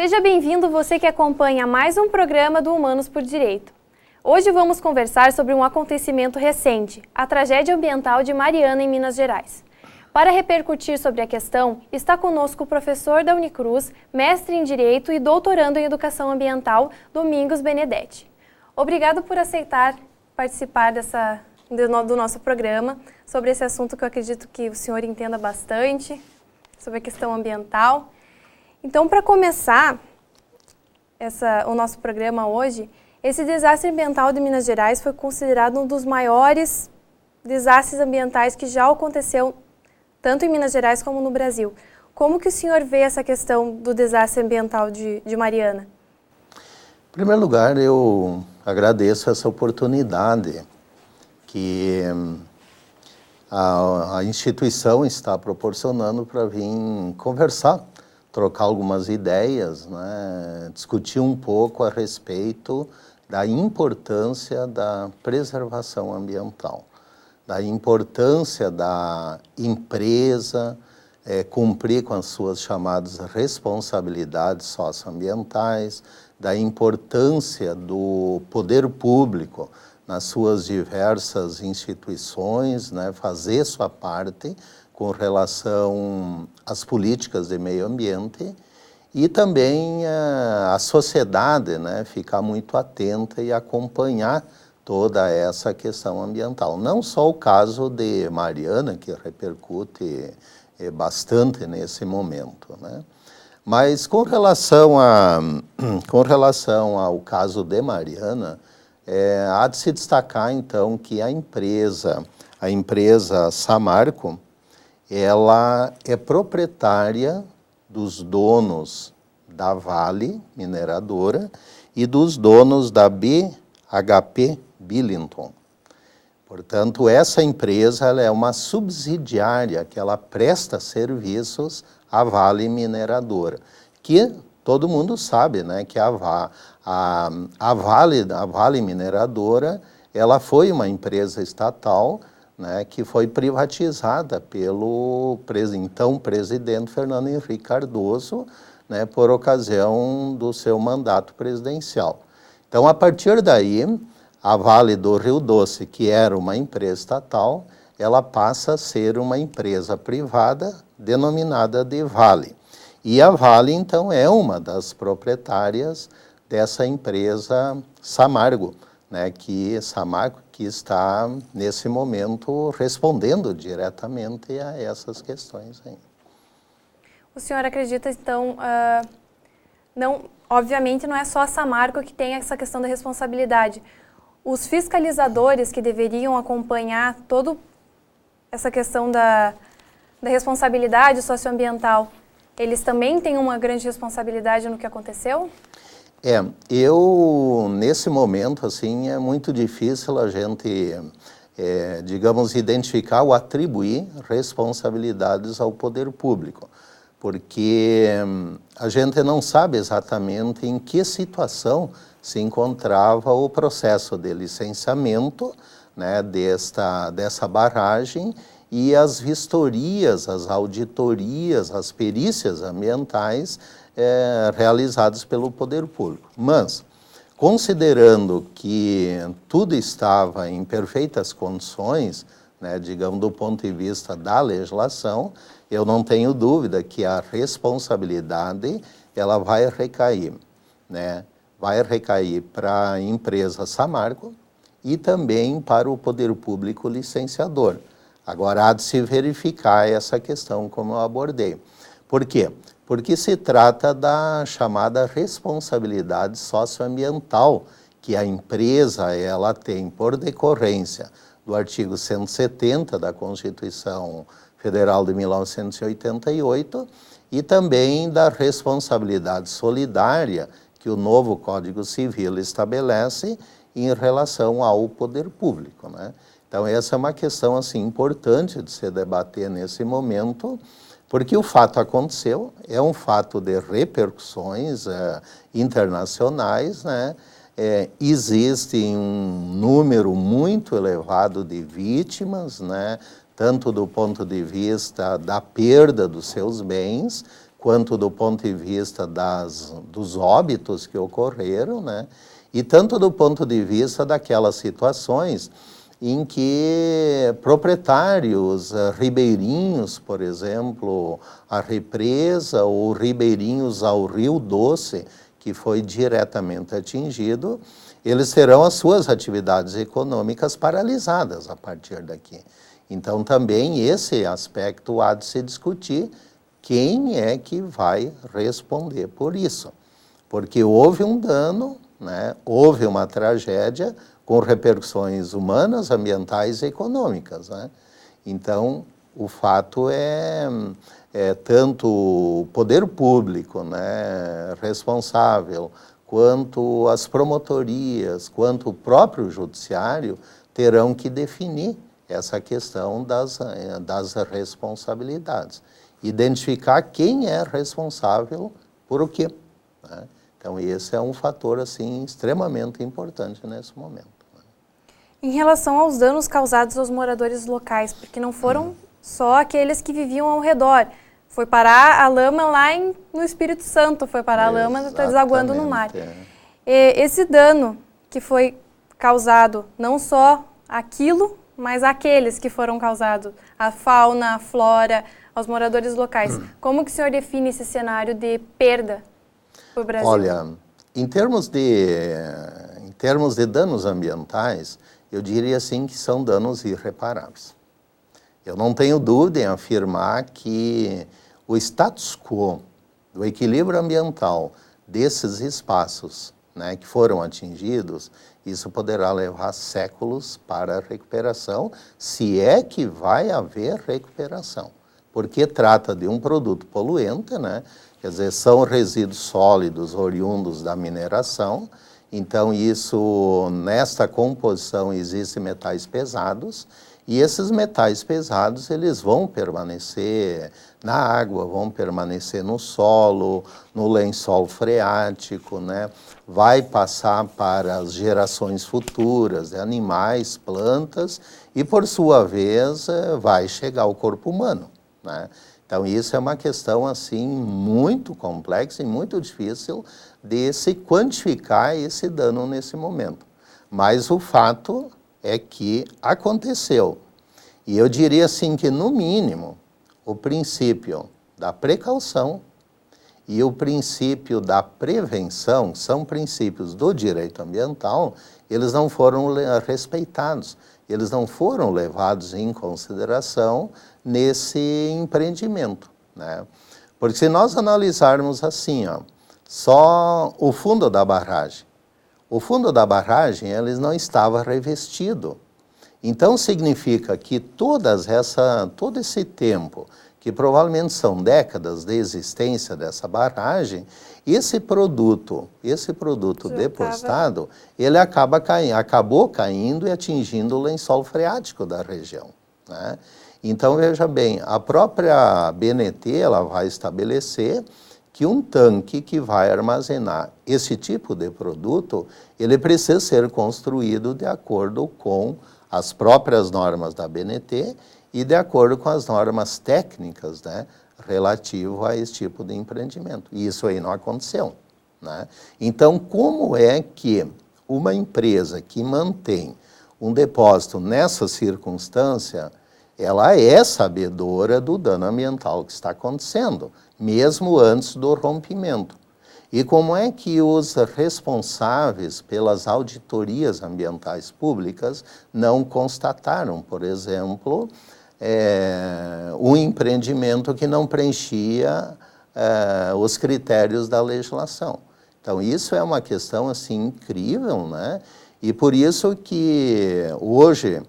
Seja bem-vindo você que acompanha mais um programa do Humanos por Direito. Hoje vamos conversar sobre um acontecimento recente, a tragédia ambiental de Mariana, em Minas Gerais. Para repercutir sobre a questão, está conosco o professor da Unicruz, mestre em Direito e doutorando em Educação Ambiental, Domingos Benedetti. Obrigado por aceitar participar do nosso programa sobre esse assunto que eu acredito que o senhor entenda bastante, sobre a questão ambiental. Então, para começar o nosso programa hoje, esse desastre ambiental de Minas Gerais foi considerado um dos maiores desastres ambientais que já aconteceu tanto em Minas Gerais como no Brasil. Como que o senhor vê essa questão do desastre ambiental de Mariana? Em primeiro lugar, eu agradeço essa oportunidade que a instituição está proporcionando para vir conversar, trocar algumas ideias, né? Discutir um pouco a respeito da importância da preservação ambiental, da importância da empresa cumprir com as suas chamadas responsabilidades socioambientais, da importância do poder público nas suas diversas instituições, né, fazer sua parte com relação às políticas de meio ambiente e também a sociedade, né, ficar muito atenta e acompanhar toda essa questão ambiental. Não só o caso de Mariana, que repercute bastante nesse momento, né? Mas com relação ao caso de Mariana, há de se destacar então que a empresa Samarco, ela é proprietária dos donos da Vale Mineradora e dos donos da BHP Billiton. Portanto, essa empresa ela é uma subsidiária que ela presta serviços à Vale Mineradora, que todo mundo sabe, né, que a Vale Mineradora ela foi uma empresa estatal, né, que foi privatizada pelo então presidente Fernando Henrique Cardoso, né, por ocasião do seu mandato presidencial. Então, a partir daí, a Vale do Rio Doce, que era uma empresa estatal, ela passa a ser uma empresa privada denominada de Vale. E a Vale, então, é uma das proprietárias dessa empresa Samarco, né, que está, nesse momento, respondendo diretamente a essas questões aí. O senhor acredita, então, obviamente não é só a Samarco que tem essa questão da responsabilidade. Os fiscalizadores que deveriam acompanhar toda essa questão da responsabilidade socioambiental, eles também têm uma grande responsabilidade no que aconteceu? Nesse momento, assim, é muito difícil a gente, digamos, identificar ou atribuir responsabilidades ao poder público, porque a gente não sabe exatamente em que situação se encontrava o processo de licenciamento, né, dessa barragem e as vistorias, as auditorias, as perícias ambientais realizadas pelo poder público. Mas, considerando que tudo estava em perfeitas condições, né, digamos, do ponto de vista da legislação, eu não tenho dúvida que a responsabilidade ela vai recair, né, para a empresa Samarco e também para o poder público licenciador. Agora, há de se verificar essa questão, como eu abordei. Por quê? Porque se trata da chamada responsabilidade socioambiental que a empresa ela tem por decorrência do artigo 170 da Constituição Federal de 1988 e também da responsabilidade solidária que o novo Código Civil estabelece em relação ao poder público, né? Então, essa é uma questão assim, importante de se debater nesse momento, porque o fato aconteceu, é um fato de repercussões internacionais, né? Existe um número muito elevado de vítimas, né? Tanto do ponto de vista da perda dos seus bens, quanto do ponto de vista dos óbitos que ocorreram, né? E tanto do ponto de vista daquelas situações em que proprietários ribeirinhos, por exemplo, a represa ou ribeirinhos ao Rio Doce, que foi diretamente atingido, eles terão as suas atividades econômicas paralisadas a partir daqui. Então, também esse aspecto há de se discutir, quem é que vai responder por isso. Porque houve um dano, né? Houve uma tragédia com repercussões humanas, ambientais e econômicas, né? Então, o fato é tanto o poder público, né, responsável, quanto as promotorias, quanto o próprio judiciário, terão que definir essa questão das responsabilidades. Identificar quem é responsável por o quê, né? Então, esse é um fator, assim, extremamente importante nesse momento. Em relação aos danos causados aos moradores locais, porque não foram só aqueles que viviam ao redor, foi parar a lama lá no Espírito Santo, foi parar a lama, está desaguando no mar. Esse dano que foi causado, não só aquilo, mas aqueles que foram causados, a fauna, a flora, aos moradores locais. Como que o senhor define esse cenário de perda para o Brasil? Olha, em termos de danos ambientais, eu diria assim que são danos irreparáveis. Eu não tenho dúvida em afirmar que o status quo do equilíbrio ambiental desses espaços, né, que foram atingidos, isso poderá levar séculos para a recuperação, se é que vai haver recuperação. Porque trata de um produto poluente, né? Quer dizer, são resíduos sólidos oriundos da mineração, então isso, nesta composição, existem metais pesados, e esses metais pesados, eles vão permanecer na água, vão permanecer no solo, no lençol freático, né? Vai passar para as gerações futuras de animais, plantas, e por sua vez vai chegar ao corpo humano, né? Então isso é uma questão assim muito complexa e muito difícil de se quantificar esse dano nesse momento. Mas o fato é que aconteceu. E eu diria assim que, no mínimo, o princípio da precaução e o princípio da prevenção, são princípios do direito ambiental, eles não foram respeitados, eles não foram levados em consideração nesse empreendimento, né? Porque se nós analisarmos assim, ó, só o fundo da barragem, ele não estava revestido. Então, significa que todo esse tempo, que provavelmente são décadas de existência dessa barragem, esse produto depositado, ele acabou caindo e atingindo o lençol freático da região, né? Então, veja bem, a própria BNT, ela vai estabelecer que um tanque que vai armazenar esse tipo de produto, ele precisa ser construído de acordo com as próprias normas da BNT e de acordo com as normas técnicas, né, relativo a esse tipo de empreendimento. E isso aí não aconteceu, né? Então, como é que uma empresa que mantém um depósito nessa circunstância, ela é sabedora do dano ambiental que está acontecendo, mesmo antes do rompimento? E como é que os responsáveis pelas auditorias ambientais públicas não constataram, por exemplo, um empreendimento que não preenchia os critérios da legislação? Então, isso é uma questão assim incrível, né? E por isso que hoje,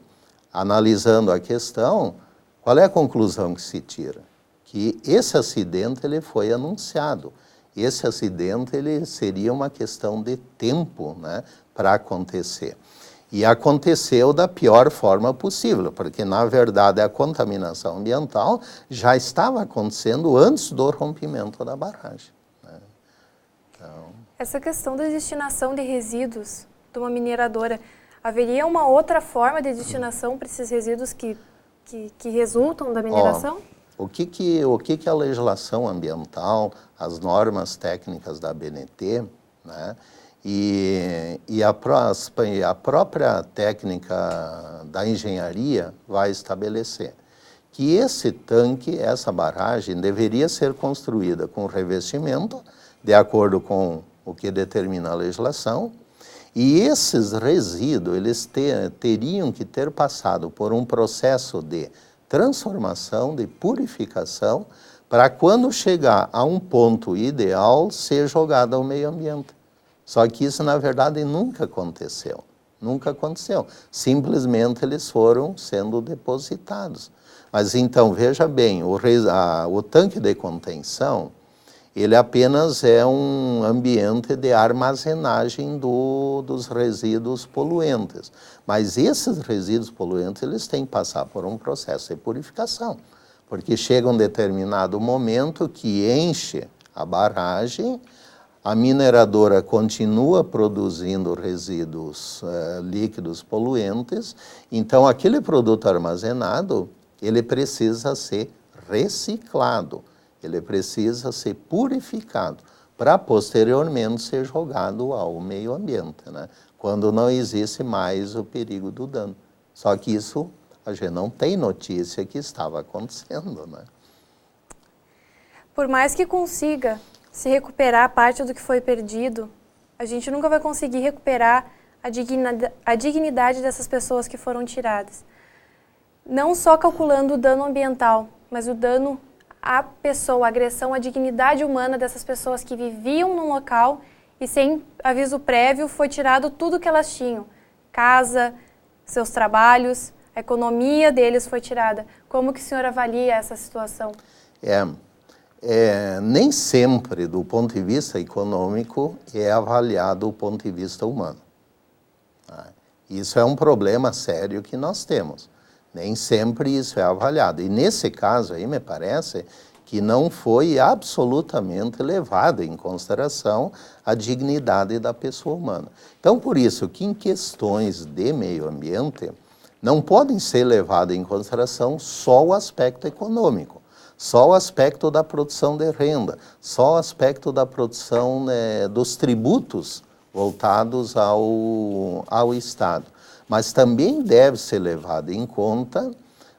analisando a questão, qual é a conclusão que se tira? Que esse acidente ele foi anunciado. Esse acidente ele seria uma questão de tempo, né, para acontecer. E aconteceu da pior forma possível, porque, na verdade, a contaminação ambiental já estava acontecendo antes do rompimento da barragem, né? Então... Essa questão da destinação de resíduos de uma mineradora, haveria uma outra forma de destinação para esses resíduos que resultam da mineração? O que a legislação ambiental, as normas técnicas da ABNT, né, e a própria técnica da engenharia vai estabelecer? Que esse tanque, essa barragem, deveria ser construída com revestimento, de acordo com o que determina a legislação, e esses resíduos, eles teriam que ter passado por um processo de transformação, de purificação, para quando chegar a um ponto ideal, ser jogado ao meio ambiente. Só que isso, na verdade, nunca aconteceu. Nunca aconteceu. Simplesmente eles foram sendo depositados. Mas então, veja bem, o tanque de contenção, ele apenas é um ambiente de armazenagem dos resíduos poluentes. Mas esses resíduos poluentes, eles têm que passar por um processo de purificação, porque chega um determinado momento que enche a barragem, a mineradora continua produzindo resíduos líquidos poluentes, então aquele produto armazenado, ele precisa ser reciclado, ele precisa ser purificado, para posteriormente ser jogado ao meio ambiente, né? Quando não existe mais o perigo do dano. Só que isso a gente não tem notícia que estava acontecendo, né? Por mais que consiga se recuperar parte do que foi perdido, a gente nunca vai conseguir recuperar a dignidade dessas pessoas que foram tiradas. Não só calculando o dano ambiental, mas o dano à pessoa, a agressão à dignidade humana dessas pessoas que viviam num local e sem aviso prévio foi tirado tudo que elas tinham. Casa, seus trabalhos, a economia deles foi tirada. Como que o senhor avalia essa situação? Nem sempre, do ponto de vista econômico, é avaliado o ponto de vista humano. Isso é um problema sério que nós temos. Nem sempre isso é avaliado. E nesse caso aí, me parece que não foi absolutamente levado em consideração a dignidade da pessoa humana. Então, por isso que em questões de meio ambiente, não podem ser levado em consideração só o aspecto econômico, só o aspecto da produção de renda, só o aspecto da produção dos tributos voltados ao Estado. Mas também deve ser levado em conta,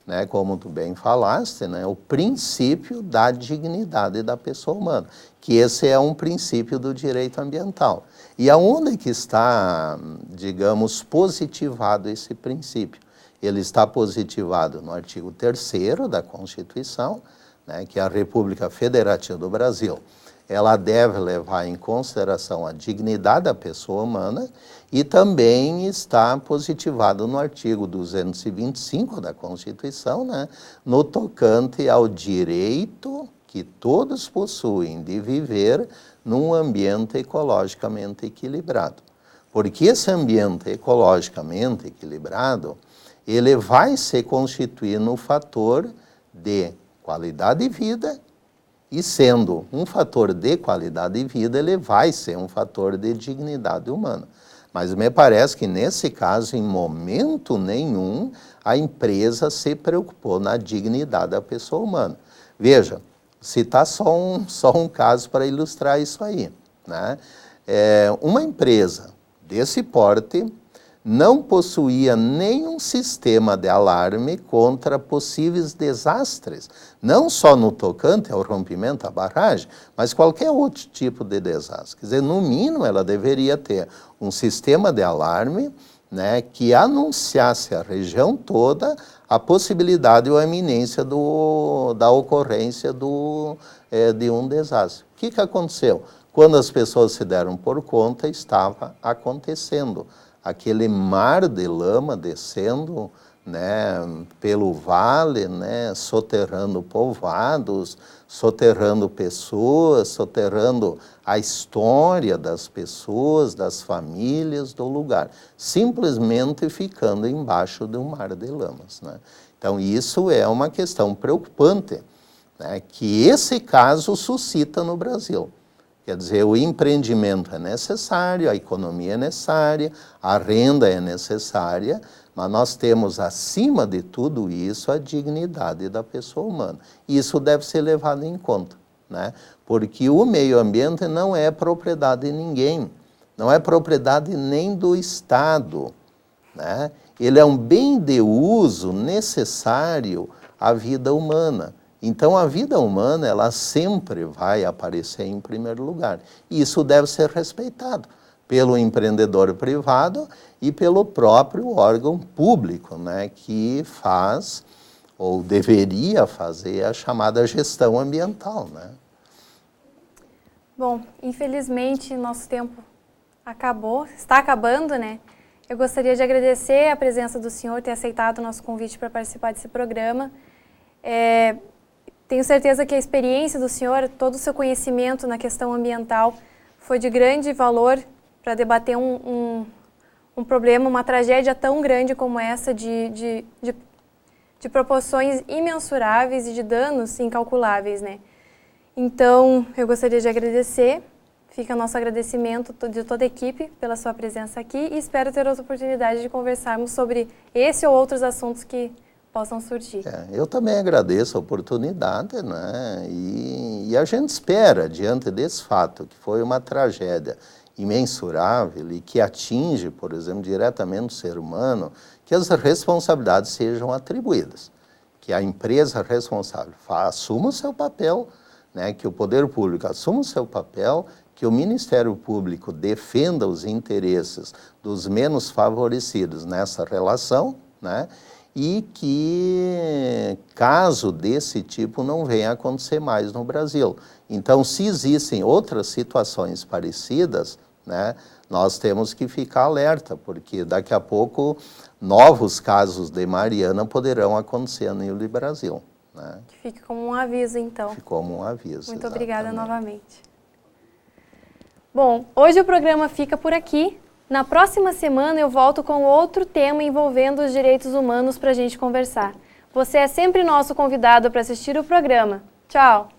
né, como tu bem falaste, né, o princípio da dignidade da pessoa humana, que esse é um princípio do direito ambiental. E aonde que está, digamos, positivado esse princípio? Ele está positivado no artigo 3º da Constituição, né, que a República Federativa do Brasil, ela deve levar em consideração a dignidade da pessoa humana, e também está positivado no artigo 225 da Constituição, né, no tocante ao direito que todos possuem de viver num ambiente ecologicamente equilibrado. Porque esse ambiente ecologicamente equilibrado, ele vai se constituir no fator de qualidade de vida, e sendo um fator de qualidade de vida, ele vai ser um fator de dignidade humana. Mas me parece que nesse caso, em momento nenhum, a empresa se preocupou na dignidade da pessoa humana. Veja, citar só um caso para ilustrar isso aí, né? Uma empresa desse porte não possuía nenhum sistema de alarme contra possíveis desastres, não só no tocante ao rompimento da barragem, mas qualquer outro tipo de desastre. Quer dizer, no mínimo, ela deveria ter um sistema de alarme, né, que anunciasse à região toda a possibilidade ou a iminência da ocorrência de um desastre. O que aconteceu? Quando as pessoas se deram por conta, estava acontecendo aquele mar de lama descendo, né, pelo vale, né, soterrando povoados, soterrando pessoas, soterrando a história das pessoas, das famílias, do lugar, simplesmente ficando embaixo de um mar de lamas, né? Então, isso é uma questão preocupante, né, que esse caso suscita no Brasil. Quer dizer, o empreendimento é necessário, a economia é necessária, a renda é necessária, mas nós temos, acima de tudo isso, a dignidade da pessoa humana. Isso deve ser levado em conta, né? Porque o meio ambiente não é propriedade de ninguém, não é propriedade nem do Estado, né? Ele é um bem de uso necessário à vida humana. Então, a vida humana, ela sempre vai aparecer em primeiro lugar. E isso deve ser respeitado pelo empreendedor privado e pelo próprio órgão público, né, que faz, ou deveria fazer, a chamada gestão ambiental, né? Bom, infelizmente, nosso tempo acabou, está acabando, né? Eu gostaria de agradecer a presença do senhor, ter aceitado o nosso convite para participar desse programa. Tenho certeza que a experiência do senhor, todo o seu conhecimento na questão ambiental foi de grande valor para debater um problema, uma tragédia tão grande como essa, de proporções imensuráveis e de danos incalculáveis, né? Então, eu gostaria de agradecer, fica nosso agradecimento de toda a equipe pela sua presença aqui e espero ter outra oportunidade de conversarmos sobre esse ou outros assuntos que possam surgir. Eu também agradeço a oportunidade, né? E a gente espera, diante desse fato, que foi uma tragédia imensurável e que atinge, por exemplo, diretamente o ser humano, que as responsabilidades sejam atribuídas, que a empresa responsável assuma o seu papel, né? Que o poder público assuma o seu papel, que o Ministério Público defenda os interesses dos menos favorecidos nessa relação, né? E que caso desse tipo não venha a acontecer mais no Brasil. Então, se existem outras situações parecidas, né, nós temos que ficar alerta, porque daqui a pouco novos casos de Mariana poderão acontecer no Brasil, né? Que fique como um aviso, então. Fique como um aviso. Muito obrigada novamente. Bom, hoje o programa fica por aqui. Na próxima semana eu volto com outro tema envolvendo os direitos humanos para a gente conversar. Você é sempre nosso convidado para assistir o programa. Tchau!